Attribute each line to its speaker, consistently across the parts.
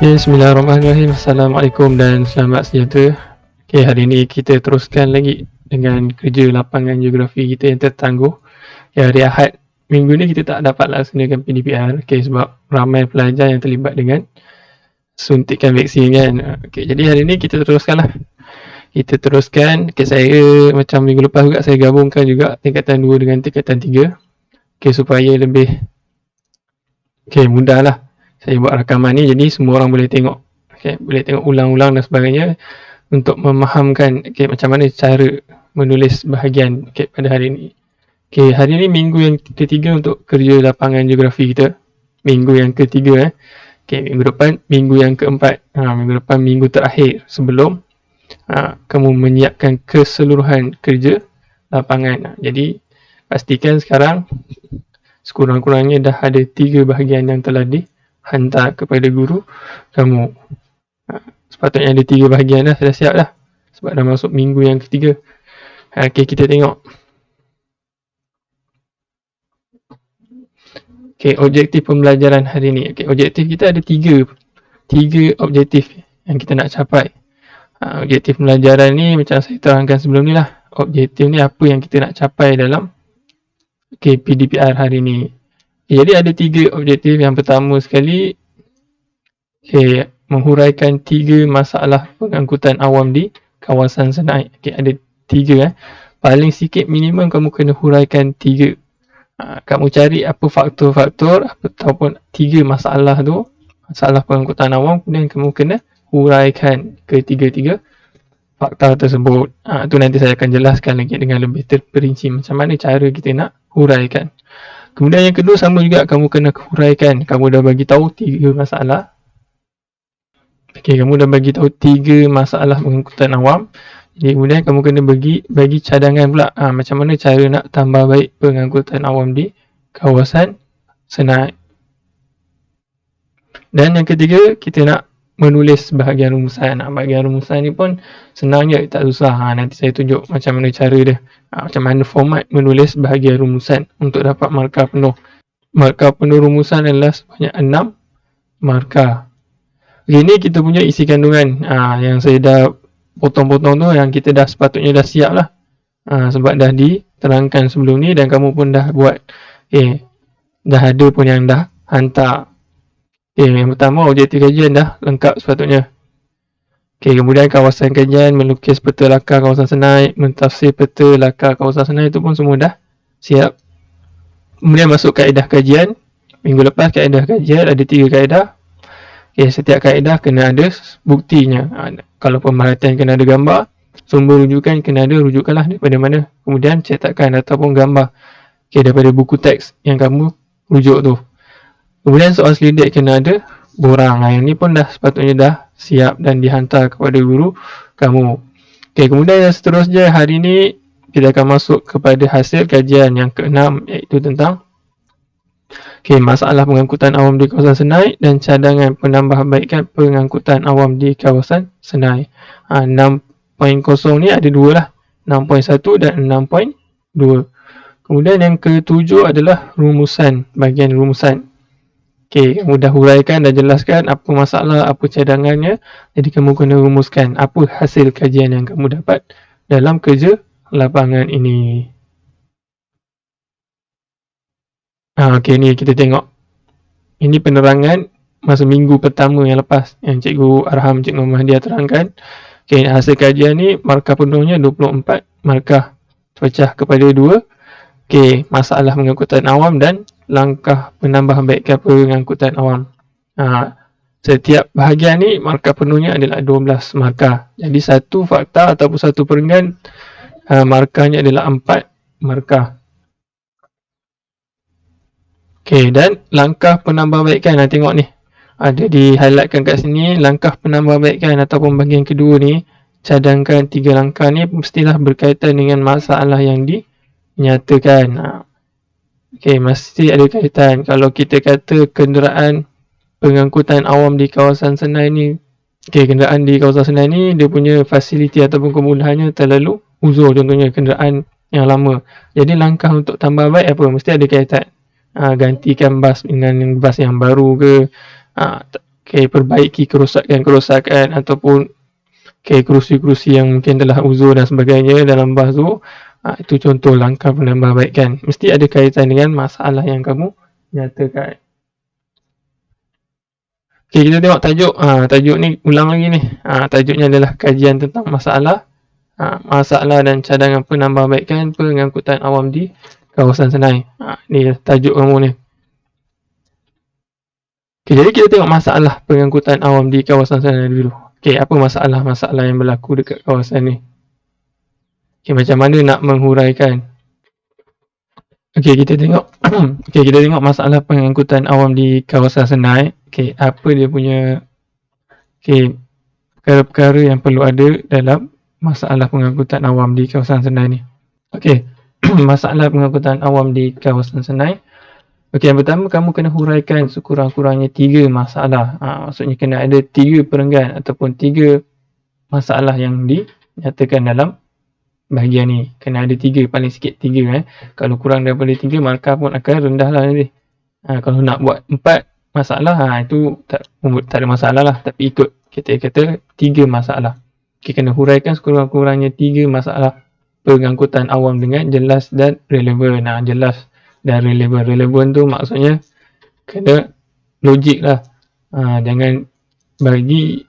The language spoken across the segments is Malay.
Speaker 1: Bismillahirrahmanirrahim. Assalamualaikum dan selamat sejahtera. Hari ini kita teruskan lagi dengan kerja lapangan geografi kita yang tertangguh. Hari Ahad minggu ni kita tak dapat laksanakan PDPR sebab ramai pelajar yang terlibat dengan suntikan vaksin kan. Jadi hari ni kita teruskanlah. Kita teruskan. Saya macam minggu lepas juga saya gabungkan juga tingkatan 2 dengan tingkatan 3. Supaya lebih mudahlah. Saya buat rakaman ni jadi semua orang boleh tengok. Boleh tengok ulang-ulang dan sebagainya untuk memahamkan macam mana cara menulis bahagian pada hari ni. Hari ni minggu yang ketiga untuk kerja lapangan geografi kita. Minggu yang ketiga minggu depan minggu yang keempat. Minggu depan minggu terakhir sebelum kamu menyiapkan keseluruhan kerja lapangan. Jadi pastikan sekarang sekurang-kurangnya dah ada 3 bahagian yang telah dihantar kepada guru kamu. Sepatutnya ada 3 bahagian dah, dah siap dah sebab dah masuk minggu yang ketiga. Kita tengok. Objektif pembelajaran hari ni. Objektif kita ada 3 objektif yang kita nak capai. Objektif pembelajaran ni macam saya terangkan sebelum ni lah. Objektif ni apa yang kita nak capai dalam PDPR hari ni. Jadi ada 3 objektif. Yang pertama sekali menghuraikan 3 masalah pengangkutan awam di kawasan Senai. Ada 3 paling sikit minimum kamu kena huraikan 3. Kamu cari apa faktor-faktor ataupun 3 masalah tu, masalah pengangkutan awam, kemudian kamu kena huraikan ke 3 fakta tersebut. Tu nanti saya akan jelaskan lagi dengan lebih terperinci macam mana cara kita nak huraikan. Kemudian yang kedua sama juga, kamu kena huraikan. Kamu dah bagi tahu 3 masalah. Kamu dah bagi tahu 3 masalah pengangkutan awam. Jadi kemudian kamu kena bagi cadangan pula. Macam mana cara nak tambah baik pengangkutan awam di kawasan Senai. Dan yang ketiga, kita nak menulis bahagian rumusan. Bahagian rumusan ni pun senang je, tak susah. Nanti saya tunjuk macam mana cara dia. Macam mana format menulis bahagian rumusan untuk dapat markah penuh. Markah penuh rumusan adalah sebanyak 6 markah. Ini kita punya isi kandungan. Yang saya dah potong-potong tu, yang kita dah sepatutnya dah siap lah. Sebab dah diterangkan sebelum ni dan kamu pun dah buat. Dah ada pun yang dah hantar. Yang pertama, objektif kajian dah lengkap sepatutnya. Kemudian kawasan kajian, melukis peta lakar kawasan Senai, mentafsir peta lakar kawasan Senai, itu pun semua dah siap. Kemudian masuk kaedah kajian. Minggu lepas kaedah kajian ada 3 kaedah. Setiap kaedah kena ada buktinya. Kalau pemerhatian kena ada gambar, sumber rujukan kena ada, rujukkanlah daripada mana. Kemudian cetakan ataupun gambar daripada buku teks yang kamu rujuk tu. Kemudian soal selidik kena ada borang. Yang ni pun dah sepatutnya dah siap dan dihantar kepada guru kamu. Kemudian yang seterusnya, hari ni kita akan masuk kepada hasil kajian yang ke-6, iaitu tentang masalah pengangkutan awam di kawasan Senai dan cadangan penambahbaikan pengangkutan awam di kawasan Senai. 6.0 ni ada 2 lah, 6.1 dan 6.2. Kemudian yang ke-7 adalah rumusan, bahagian rumusan. Kamu dah huraikan, dah jelaskan apa masalah, apa cadangannya. Jadi kamu kena rumuskan apa hasil kajian yang kamu dapat dalam kerja lapangan ini. Ni kita tengok. Ini penerangan masa minggu pertama yang lepas, yang Cikgu Arham, Cikgu Mahdia terangkan. Hasil kajian ni markah penuhnya 24 markah, pecah kepada 2. Masalah pengangkutan awam dan langkah penambahbaikan pengangkutan awam. Setiap bahagian ni markah penuhnya adalah 12 markah. Jadi satu fakta ataupun satu perenggan markahnya adalah 4 markah. Dan langkah penambahbaikan, tengok ni ada di highlightkan kat sini. Langkah penambahbaikan ataupun bahagian kedua ni, cadangkan 3 langkah ni mestilah berkaitan dengan masalah yang dinyatakan. Mesti ada kaitan. Kalau kita kata kenderaan pengangkutan awam di kawasan Senai ni, kenderaan di kawasan Senai ni dia punya fasiliti ataupun kemudahannya terlalu uzur, contohnya kenderaan yang lama. Jadi langkah untuk tambah baik apa? Mesti ada kaitan. Gantikan bas dengan bas yang baru ke, perbaiki kerosakan-kerosakan ataupun kerusi-kerusi yang mungkin telah uzur dan sebagainya dalam bas tu. Itu contoh langkah penambahbaikan. Mesti ada kaitan dengan masalah yang kamu nyatakan. Kita tengok tajuk. Tajuk ni ulang lagi ni. Tajuknya adalah kajian tentang masalah. Masalah dan cadangan penambahbaikan pengangkutan awam di kawasan Senai. Ni tajuk kamu ni. Jadi kita tengok masalah pengangkutan awam di kawasan Senai dulu. Apa masalah-masalah yang berlaku dekat kawasan ni? Macam mana nak menghuraikan? Kita tengok kita tengok masalah pengangkutan awam di kawasan Senai. Apa dia punya perkara-perkara yang perlu ada dalam masalah pengangkutan awam di kawasan Senai ni. Masalah pengangkutan awam di kawasan Senai. Yang pertama, kamu kena huraikan sekurang-kurangnya 3 masalah. Maksudnya kena ada 3 perenggan ataupun 3 masalah yang dinyatakan dalam bahagian ni. Kena ada 3, paling sikit 3. Kalau kurang daripada 3, markah pun akan rendah lah nanti. Kalau nak buat 4 masalah, itu tak ada masalah lah. Tapi ikut kita kata 3 masalah. Kena huraikan sekurang-kurangnya 3 masalah pengangkutan awam dengan jelas dan relevan. Jelas dan relevan. Relevan tu maksudnya kena logik lah. Jangan bagi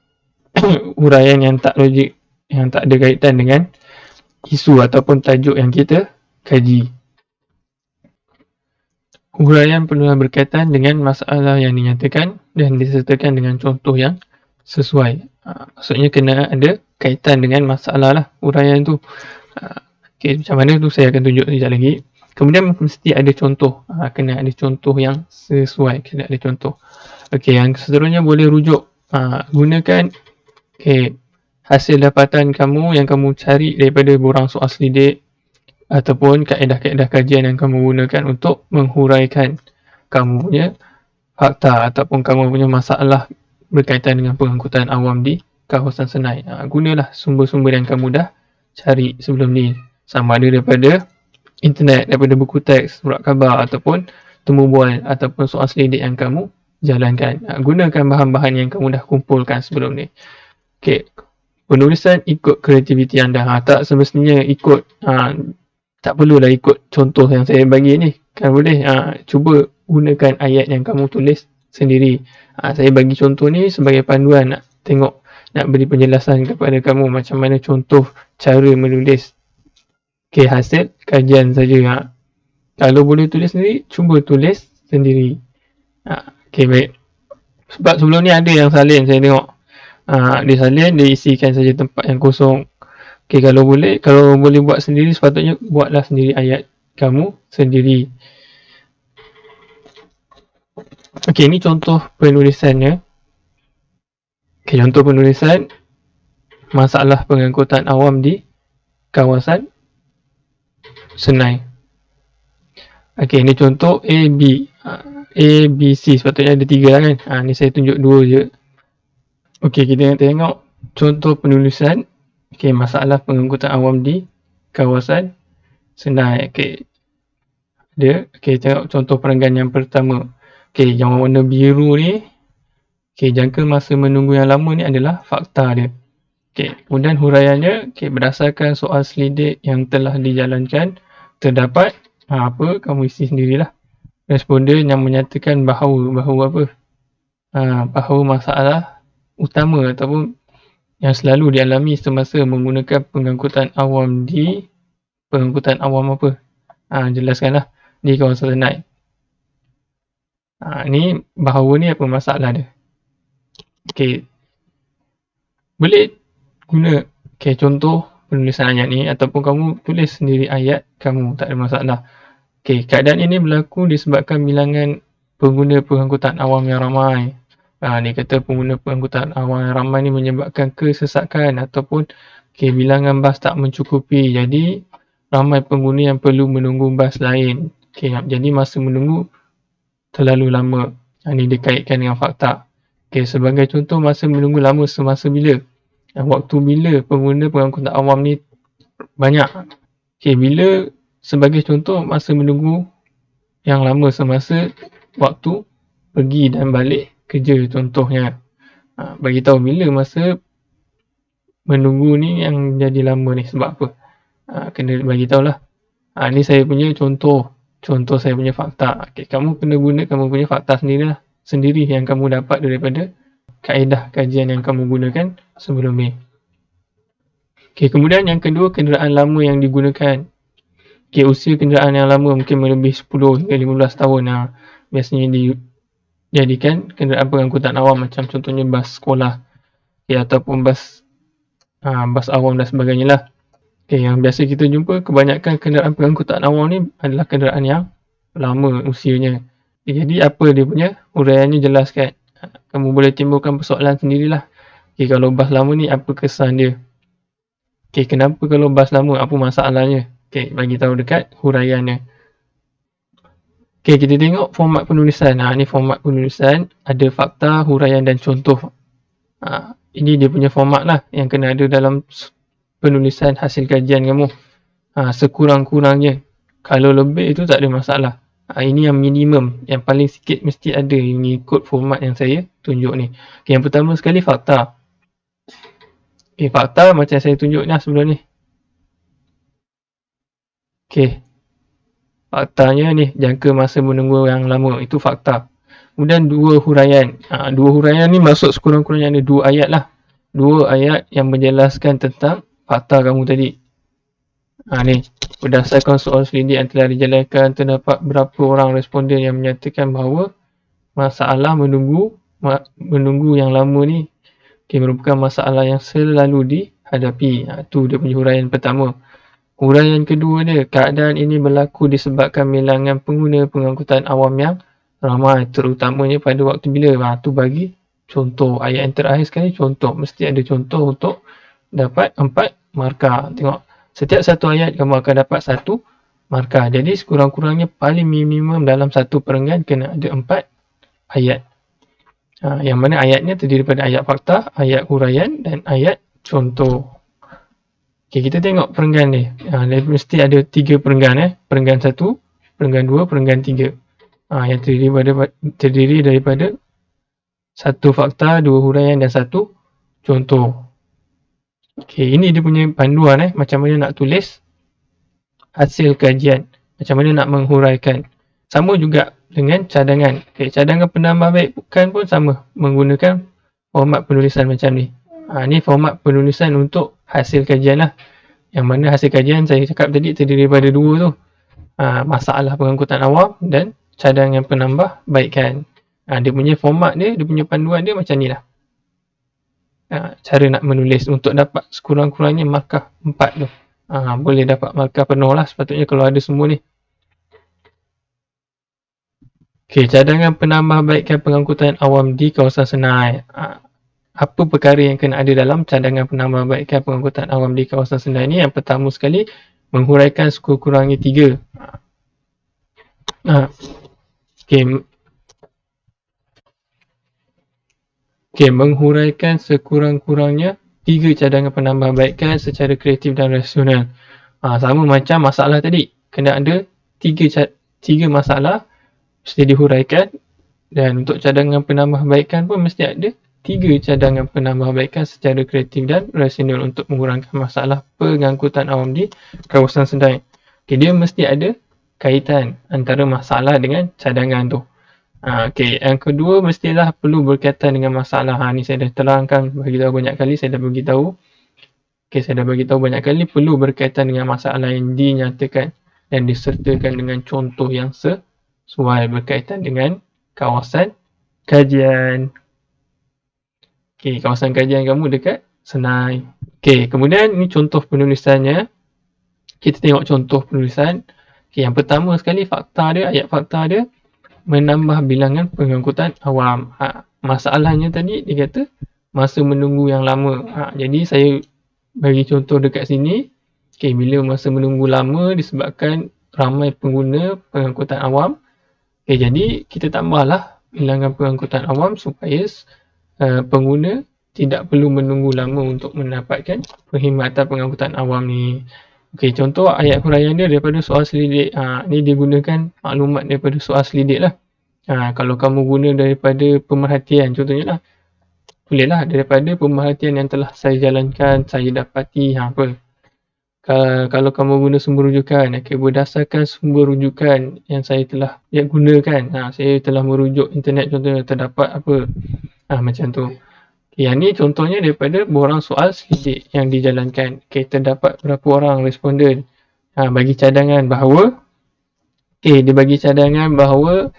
Speaker 1: huraian yang tak logik, yang tak ada kaitan dengan isu ataupun tajuk yang kita kaji. Huraian perlulah berkaitan dengan masalah yang dinyatakan dan disertakan dengan contoh yang sesuai. Maksudnya kena ada kaitan dengan masalah lah huraian tu. Macam mana tu saya akan tunjuk sekejap lagi. Kemudian mesti ada contoh. Kena ada contoh yang sesuai. Kena ada contoh. Yang seterusnya boleh rujuk. Gunakan hasil dapatan kamu yang kamu cari daripada borang soal selidik ataupun kaedah-kaedah kajian yang kamu gunakan untuk menghuraikan kamu punya fakta ataupun kamu punya masalah berkaitan dengan pengangkutan awam di kawasan Senai. Gunalah sumber-sumber yang kamu dah cari sebelum ni. Sama ada daripada internet, daripada buku teks, surat khabar ataupun temu bual ataupun soal selidik yang kamu jalankan. Gunakan bahan-bahan yang kamu dah kumpulkan sebelum ni. Penulisan ikut kreativiti anda. Tak semestinya ikut, tak perlulah ikut contoh yang saya bagi ni. Kan boleh cuba gunakan ayat yang kamu tulis sendiri. Saya bagi contoh ni sebagai panduan, nak tengok, nak beri penjelasan kepada kamu macam mana contoh cara menulis hasil kajian saja. Kalau boleh tulis sendiri, cuba tulis sendiri. Baik. Sebab sebelum ni ada yang salin, saya tengok dia salin, dia isikan saja tempat yang kosong. Kalau boleh buat sendiri, sepatutnya buatlah sendiri ayat kamu sendiri. Ni contoh penulisannya. Contoh penulisan masalah pengangkutan awam di kawasan Senai. Ni contoh A, B. A, B, C. Sepatutnya ada 3 lah kan. Ni saya tunjuk 2 je. Kita tengok contoh penulisan masalah pengangkutan awam di kawasan Senai. Tengok contoh perenggan yang pertama. Yang warna biru ni, jangka masa menunggu yang lama ni adalah fakta dia. Kemudian huraiannya, berdasarkan soal selidik yang telah dijalankan, terdapat apa, kamu isi sendirilah. Responden yang menyatakan bahawa masalah utama ataupun yang selalu dialami semasa menggunakan pengangkutan awam apa? Jelaskanlah di kawasan Senai. Ni bahawa ni apa masalah dia? Boleh guna contoh penulisan ayat ni ataupun kamu tulis sendiri ayat kamu, tak ada masalah. Keadaan ini berlaku disebabkan bilangan pengguna pengangkutan awam yang ramai. Dia kata pengguna pengangkutan awam yang ramai ni menyebabkan kesesakan ataupun bilangan bas tak mencukupi. Jadi ramai pengguna yang perlu menunggu bas lain. Jadi masa menunggu terlalu lama. Ini dikaitkan dengan fakta. Sebagai contoh, masa menunggu lama semasa bila? Waktu bila pengguna pengangkutan awam ni banyak. Bila sebagai contoh, masa menunggu yang lama semasa waktu pergi dan balik kerja contohnya. Bagi tahu bila masa menunggu ni yang jadi lama ni sebab apa. Kena bagi tahulah. Ni saya punya contoh saya punya fakta. Okay, kamu kena guna kamu punya fakta sendiri yang kamu dapat daripada kaedah kajian yang kamu gunakan sebelum ni. Okay, kemudian yang kedua, kenderaan lama yang digunakan. Okay, usia kenderaan yang lama mungkin melebih 10 hingga 15 tahun. Biasanya dijadikan kenderaan pengangkutan awam, macam contohnya bas sekolah, okay, ataupun bas awam dan sebagainya lah. Okay, yang biasa kita jumpa, kebanyakan kenderaan pengangkutan awam ni adalah kenderaan yang lama usianya. Okay, jadi apa dia punya huraiannya jelas kan. Kamu boleh timbulkan persoalan sendirilah. Okay, kalau bas lama ni apa kesan dia? Okay, kenapa kalau bas lama, apa masalahnya? Okay, bagi tahu dekat huraiannya. Okay, kita tengok format penulisan. Ni format penulisan, ada fakta, huraian dan contoh. Ini dia punya format lah yang kena ada dalam penulisan hasil kajian kamu. Sekurang-kurangnya. Kalau lebih itu tak ada masalah. Ini yang minimum, yang paling sikit mesti ada mengikut format yang saya tunjuk ni. Okay, yang pertama sekali fakta. Okay, fakta macam saya tunjuk ni sebelum ni. Okay, faktanya ni, jangka masa menunggu yang lama, itu fakta. Kemudian dua huraian. Dua huraian ni masuk sekurang-kurangnya ada 2 ayat lah. 2 ayat yang menjelaskan tentang fakta kamu tadi. Ni, berdasarkan soal selidik yang telah dijalankan, terdapat berapa orang responden yang menyatakan bahawa masalah menunggu yang lama ni merupakan masalah yang selalu dihadapi. Itu dia punya huraian pertama. Huraian kedua dia, keadaan ini berlaku disebabkan bilangan pengguna pengangkutan awam yang ramai, terutamanya pada waktu bila. Tu bagi contoh. Ayat yang terakhir sekali contoh. Mesti ada contoh untuk dapat 4 markah. Tengok, setiap satu ayat kamu akan dapat 1 markah. Jadi sekurang-kurangnya paling minimum dalam satu perenggan kena ada 4 ayat. Yang mana ayatnya terdiri daripada ayat fakta, ayat huraian dan ayat contoh. Okay, kita tengok perenggan ni. Mesti ada 3 perenggan. Perenggan 1, perenggan 2, perenggan 3. Yang terdiri daripada 1 fakta, 2 huraian dan 1 contoh. Okay, ini dia punya panduan macam mana nak tulis hasil kajian, macam mana nak menghuraikan. Sama juga dengan cadangan. Okay, cadangan penambah baik bukan pun sama, menggunakan format penulisan macam ni. Ni format penulisan untuk hasil kajian lah. Yang mana hasil kajian saya cakap tadi terdiri daripada 2 tu. Masalah pengangkutan awam dan cadangan penambah baikan. Dia punya format dia punya panduan dia macam ni lah. Cara nak menulis untuk dapat sekurang-kurangnya markah 4 tu. Boleh dapat markah penuh lah sepatutnya kalau ada semua ni. Okay, cadangan penambah baikan pengangkutan awam di kawasan Senai. Apa perkara yang kena ada dalam cadangan penambah baikan pengangkutan awam di kawasan Senai ni? Yang pertama sekali, menghuraikan sekurang-kurangnya 3. Okay, menghuraikan sekurang-kurangnya 3 cadangan penambah baikan secara kreatif dan rasional. Sama macam masalah tadi. Kena ada 3 masalah mesti dihuraikan, dan untuk cadangan penambah baikan pun mesti ada 3 cadangan penambah baikan secara kreatif dan rasional untuk mengurangkan masalah pengangkutan awam di kawasan Senai. Okay, dia mesti ada kaitan antara masalah dengan cadangan tu. Okay, yang kedua mestilah perlu berkaitan dengan masalah. Ni saya dah terangkan beritahu banyak kali, saya dah beritahu. Okay, saya dah beritahu banyak kali perlu berkaitan dengan masalah yang dinyatakan dan disertakan dengan contoh yang sesuai berkaitan dengan kawasan kajian. Okay, kawasan kajian kamu dekat Senai. Okay, kemudian ni contoh penulisannya. Kita tengok contoh penulisan. Okay, yang pertama sekali fakta dia, ayat fakta dia, menambah bilangan pengangkutan awam. Masalahnya tadi dia kata masa menunggu yang lama. Jadi saya bagi contoh dekat sini. Okay, bila masa menunggu lama disebabkan ramai pengguna pengangkutan awam. Okay, jadi kita tambahlah bilangan pengangkutan awam supaya pengguna tidak perlu menunggu lama untuk mendapatkan perkhidmatan pengangkutan awam ni. Okay, contoh ayat huraian dia daripada soal selidik. Ni dia gunakan maklumat daripada soal selidik lah. Kalau kamu guna daripada pemerhatian contohnya lah. Tulislah daripada pemerhatian yang telah saya jalankan, saya dapati apa. Kalau kamu guna sumber rujukan, berdasarkan sumber rujukan yang saya telah gunakan, saya telah merujuk internet contohnya, terdapat apa, macam tu. Yang ni contohnya daripada borang soal selidik yang dijalankan. Terdapat berapa orang responden. Bagi cadangan bahawa dia bagi cadangan bahawa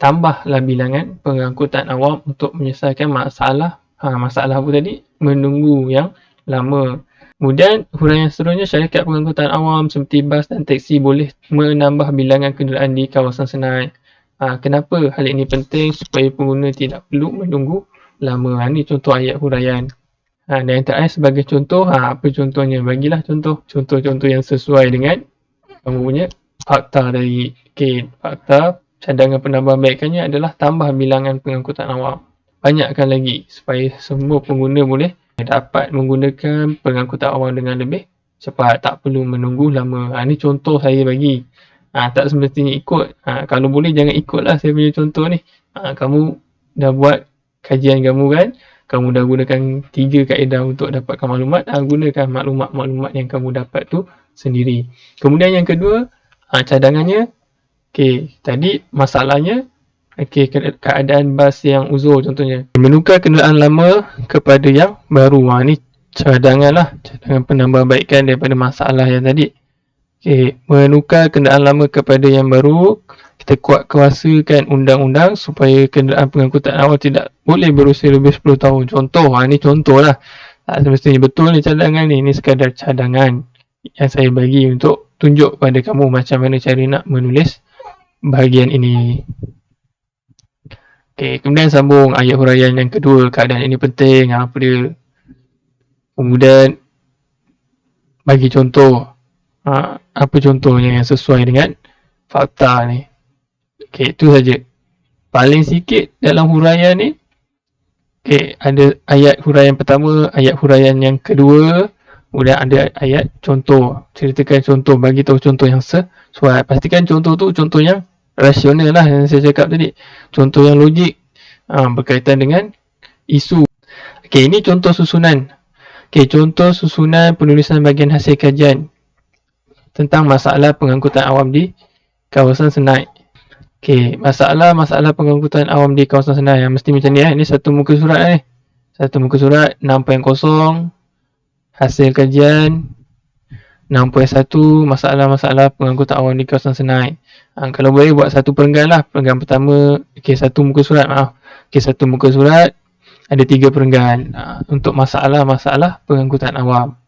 Speaker 1: tambahlah bilangan pengangkutan awam untuk menyelesaikan masalah masalah apa tadi? Menunggu yang lama. Kemudian huraian seterusnya, syarikat pengangkutan awam seperti bas dan teksi boleh menambah bilangan kenderaan di kawasan Senai. Kenapa hal ini penting? Supaya pengguna tidak perlu menunggu lama. Ini contoh ayat huraian. Dan yang terakhir sebagai contoh, apa contohnya? Bagilah contoh-contoh yang sesuai dengan kamu punya fakta tadi. Fakta cadangan penambah baikannya adalah tambah bilangan pengangkutan awam. Banyakkan lagi supaya semua pengguna boleh dapat menggunakan pengangkutan awam dengan lebih cepat, tak perlu menunggu lama. Ni contoh saya bagi. Tak semestinya ikut. Kalau boleh jangan ikutlah saya punya contoh ni. Kamu dah buat kajian kamu kan, kamu dah gunakan 3 kaedah untuk dapatkan maklumat, gunakan maklumat-maklumat yang kamu dapat tu sendiri. Kemudian yang kedua, cadangannya, tadi masalahnya, keadaan bas yang uzur contohnya. Menukar kenderaan lama kepada yang baru. Ni cadangan lah. Cadangan penambahbaikan daripada masalah yang tadi. Menukar kenderaan lama kepada yang baru. Kita kuasakan undang-undang supaya kenderaan pengangkutan awam tidak boleh berusia lebih 10 tahun. Contoh. Ni contoh lah. Tak semestinya betul ni cadangan ni. Ni sekadar cadangan yang saya bagi untuk tunjuk pada kamu macam mana cara nak menulis bahagian ini. Kemudian sambung ayat huraian yang kedua. Keadaan ini penting. Apa dia? Kemudian bagi contoh. Apa contohnya yang sesuai dengan fakta ni. Itu saja. Paling sikit dalam huraian ni, ada ayat huraian pertama, ayat huraian yang kedua, kemudian ada ayat contoh. Ceritakan contoh, bagi tahu contoh yang sesuai. Pastikan contoh tu contoh yang rasional lah yang saya cakap tadi. Contoh yang logik, berkaitan dengan isu. Ini contoh susunan. Contoh susunan penulisan bahagian hasil kajian tentang masalah pengangkutan awam di kawasan Senai. Masalah pengangkutan awam di kawasan Senai yang mesti macam ni. Ini satu muka surat ni. Satu muka surat 6.0 hasil kajian 6.1 masalah-masalah pengangkutan awam di kawasan Senai. Kalau boleh buat satu perenggan lah. Perenggan pertama, satu muka surat, satu muka surat ada 3 perenggan untuk masalah-masalah pengangkutan awam.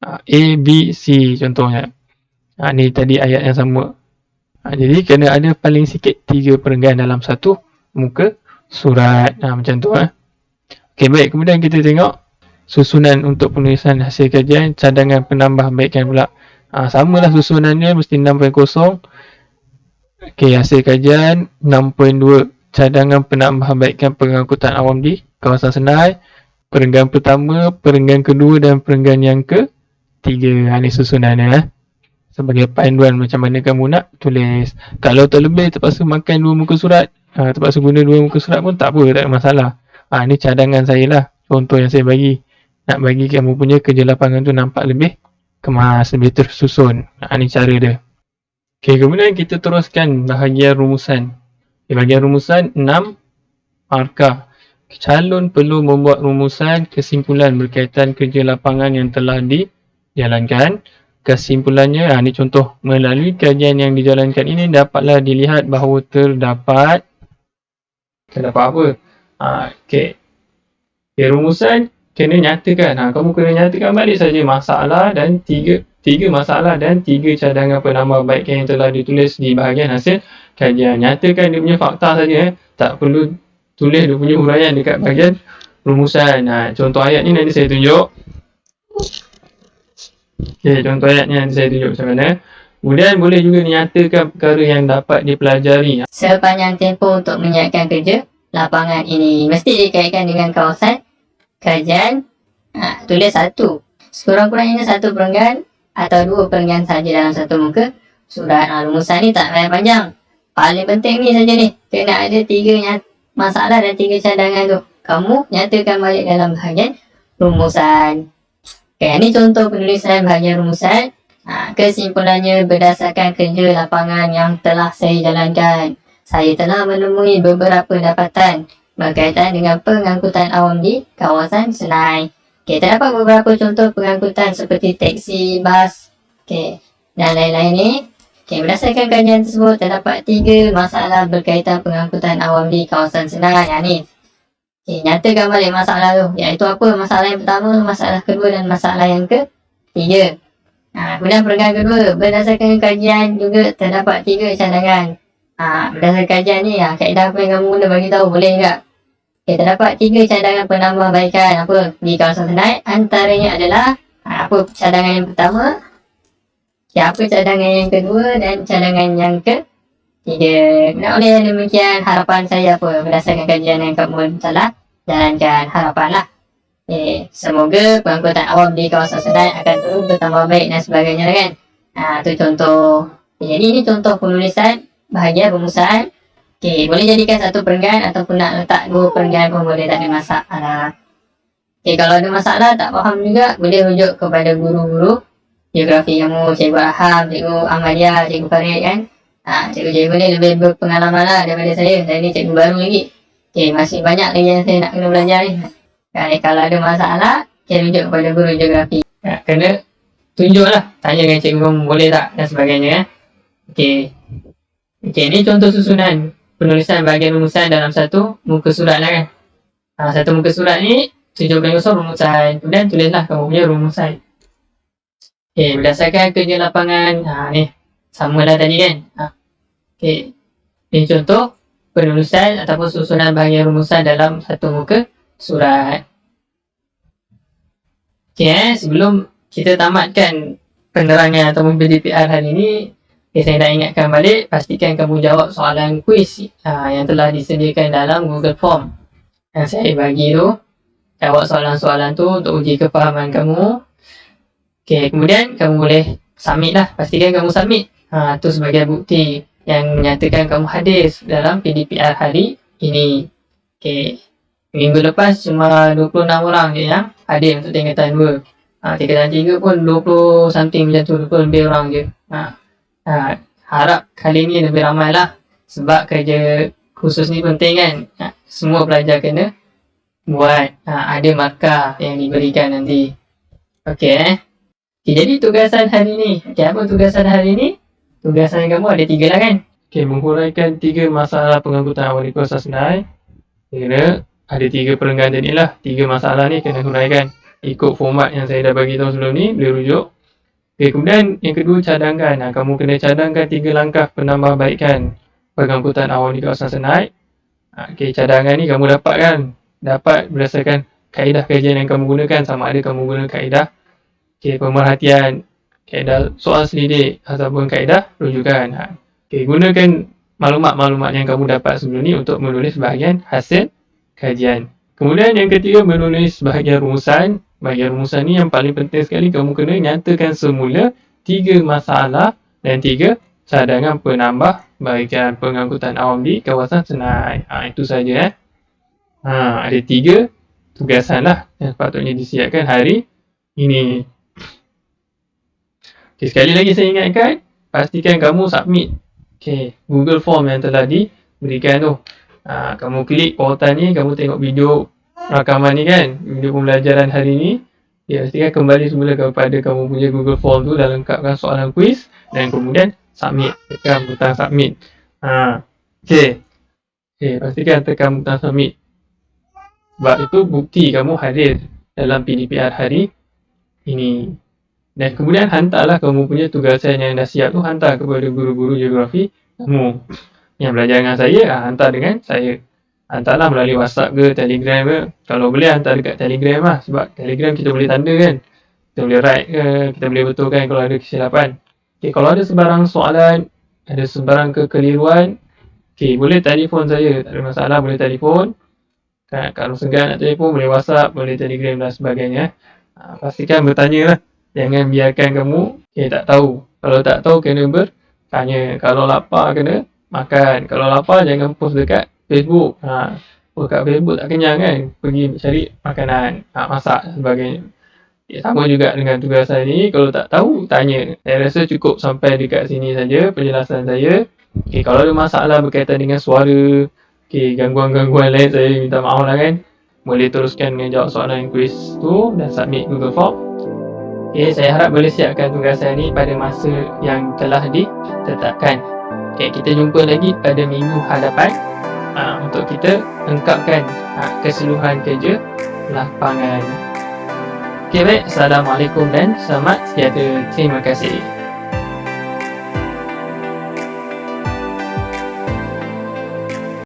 Speaker 1: A, B, C contohnya. Ni tadi ayat yang sama. Jadi kena ada paling sikit 3 perenggan dalam satu muka surat. Macam tu. Baik. Kemudian kita tengok susunan untuk penulisan hasil kajian cadangan penambah baikan pula. Samalah susunannya, mesti 6.0. Hasil kajian 6.2 cadangan penambah baikan pengangkutan awam di kawasan Senai. Perenggan pertama, perenggan kedua dan perenggan yang ketiga. Ini susunannya. Sebagai panduan macam mana kamu nak tulis. Kalau terlebih terpaksa makan 2 muka surat, terpaksa guna 2 muka surat pun tak apa, tak ada masalah. Ni cadangan saya lah, contoh yang saya bagi. Nak bagi kamu punya kerja lapangan tu nampak lebih kemas, lebih tersusun. Ni cara dia. Kemudian kita teruskan bahagian rumusan. Bahagian rumusan 6 markah. Calon perlu membuat rumusan kesimpulan berkaitan kerja lapangan yang telah dijalankan. Kesimpulannya, ni contoh. Melalui kajian yang dijalankan ini dapatlah dilihat bahawa terdapat apa? Rumusan kena nyatakan. Kamu kena nyatakan balik saja masalah dan tiga masalah dan 3 cadangan penambahbaikan yang telah ditulis di bahagian hasil kajian. Nyatakan dia punya fakta saja. Tak perlu tulis dia punya huraian dekat bahagian rumusan. Contoh ayat ni nanti saya tunjuk. Contoh ayatnya nanti saya tunjuk macam mana. Kemudian boleh juga dinyatakan perkara yang dapat dipelajari.
Speaker 2: Sepanjang tempoh untuk menyiapkan kerja lapangan ini mesti dikaitkan dengan kawasan kajian. Tulis satu. Sekurang-kurangnya 1 perenggan atau 2 perenggan saja dalam satu muka surat. Rumusan ni tak payah panjang. Paling penting ni saja ni. Kena ada 3 masalah dan 3 cadangan tu. kamu nyatakan balik dalam bahagian rumusan. Okay, ini contoh penulisan bahagian rumusan. Kesimpulannya, berdasarkan kerja lapangan yang telah saya jalankan, saya telah menemui beberapa dapatan berkaitan dengan pengangkutan awam di kawasan Senai. Okay, terdapat beberapa contoh pengangkutan seperti teksi, bas, dan lain-lain ni. Berdasarkan kajian tersebut, terdapat 3 masalah berkaitan pengangkutan awam di kawasan Senai. Ni. Nyatakan balik masalah tu. Iaitu apa? Masalah yang pertama, masalah kedua dan masalah yang ketiga. Kemudian perenggan kedua, berdasarkan kajian juga terdapat 3 cadangan. Berdasarkan kajian ni, kaedah apa yang kamu guna bagi tahu, boleh enggak? Terdapat 3 cadangan penambahbaikan apa di kawasan Senai. Antaranya adalah apa cadangan yang pertama, apa cadangan yang kedua dan cadangan yang ketiga. Oleh demikian, harapan saya apa berdasarkan kajian yang kamu telah jalankan, harapanlah semoga pengangkutan awam di kawasan Senai akan terus bertambah baik dan sebagainya kan. Itu contoh. Jadi ini contoh penulisan bahagian rumusan. Boleh jadikan satu perenggan ataupun nak letak 2 perenggan pun boleh, tak ada masalah. Kalau ada masalah tak faham juga, boleh rujuk kepada guru-guru geografi kamu, Cikgu Aham, Cikgu Ahmadiyah, Cikgu Farid kan. Cikgu-cikgu ni lebih berpengalaman lah daripada saya ni cikgu baru lagi. Masih banyak lagi yang saya nak kena belajar ni. Kalau ada masalah, rujuk kepada guru geografi. Kena tunjuklah, tanya dengan cikgu kamu boleh tak dan sebagainya kan. Ni contoh susunan penulisan bahagian rumusan dalam satu muka surat lah kan. Satu muka surat ni 17 rumusan, kemudian tulislah kamu punya rumusan. Berdasarkan kerja lapangan, ni sama lah tadi kan. Ini contoh penulisan ataupun susunan bahagian rumusan dalam satu muka surat. Sebelum kita tamatkan penerangan ataupun PDPR hari ini, saya nak ingatkan balik, pastikan kamu jawab soalan kuis yang telah disediakan dalam Google Form yang saya bagi tu. Jawab soalan-soalan tu untuk uji kefahaman kamu. Kemudian kamu boleh submit lah. Pastikan kamu submit. Tu sebagai bukti yang menyatakan kamu hadir dalam PDPR hari ini. Minggu lepas cuma 26 orang je yang hadir untuk tingkatan 2. Tingkatan 3 pun 20 something macam tu, 20 lebih orang je. Harap kali ni lebih ramai lah. Sebab kerja khusus ni penting kan. Semua pelajar kena buat. Ada markah yang diberikan nanti. Jadi tugasan hari ni. Apa tugasan hari ni? Tugasan kamu ada 3 lah kan?
Speaker 1: Menghuraikan 3 masalah pengangkutan awam di kawasan Senai. Kena ada 3 perenggan tadi lah. 3 masalah ni kena huraikan ikut format yang saya dah bagi tahu sebelum ni. Boleh rujuk. Kemudian yang kedua, cadangkan. Kamu kena cadangkan 3 langkah penambahbaikan pengangkutan awam di kawasan Senai. Cadangan ni kamu dapat kan? Dapat berdasarkan kaedah kajian yang kamu gunakan. Sama ada kamu guna kaedah pemerhatian, kaedah soal selidik ataupun kaedah rujukan. Gunakan maklumat-maklumat yang kamu dapat sebelum ni untuk menulis bahagian hasil kajian. Kemudian yang ketiga, menulis bahagian rumusan. Bahagian rumusan ni yang paling penting sekali, kamu kena nyatakan semula 3 masalah dan 3 cadangan penambahbaikan pengangkutan awam di kawasan Senai. Itu saja ada 3 tugasan lah yang sepatutnya disiapkan hari ini. Sekali lagi saya ingatkan, pastikan kamu submit Google Form yang telah diberikan tu. Kamu klik pautan ni, kamu tengok video rakaman ni kan, video pembelajaran hari ni. Pastikan kembali semula kepada kamu punya Google Form tu dan lengkapkan soalan kuis dan kemudian submit. Tekan butang submit. Pastikan tekan butang submit. Sebab itu bukti kamu hadir dalam PDPR hari ini. Dan kemudian hantarlah kamu punya tugasan yang dah siap tu, hantar kepada guru-guru geografi kamu yang belajar dengan saya. Hantar dengan saya. Hantarlah melalui WhatsApp ke, Telegram ke. Kalau boleh hantar dekat Telegram lah. Sebab Telegram kita boleh tanda kan. Kita boleh write ke, kita boleh betulkan kalau ada kesilapan. Kalau ada sebarang soalan, ada sebarang kekeliruan, boleh telefon saya. Tak ada masalah, boleh telefon. Kalau segan nak telefon, boleh WhatsApp, boleh Telegram dan sebagainya. Pastikan bertanya lah. Jangan biarkan kamu tak tahu. Kalau tak tahu, kena bertanya. Kalau lapar, kena makan. Kalau lapar, jangan post dekat Facebook. kat Facebook tak kenyang kan, pergi cari makanan, masak dan sebagainya. Sama juga dengan tugas saya ni, kalau tak tahu tanya. Saya rasa cukup sampai dekat sini saja penjelasan saya. Kalau ada masalah berkaitan dengan suara, gangguan-gangguan lain, saya minta maaf lah kan. Boleh teruskan dengan jawab soalan kuis tu dan submit Google Form. Saya harap boleh siapkan tugas saya ni pada masa yang telah ditetapkan. Kita jumpa lagi pada minggu hadapan untuk kita lengkapkan keseluruhan kerja lapangan. Baik. Assalamualaikum dan selamat sejahtera. Terima kasih.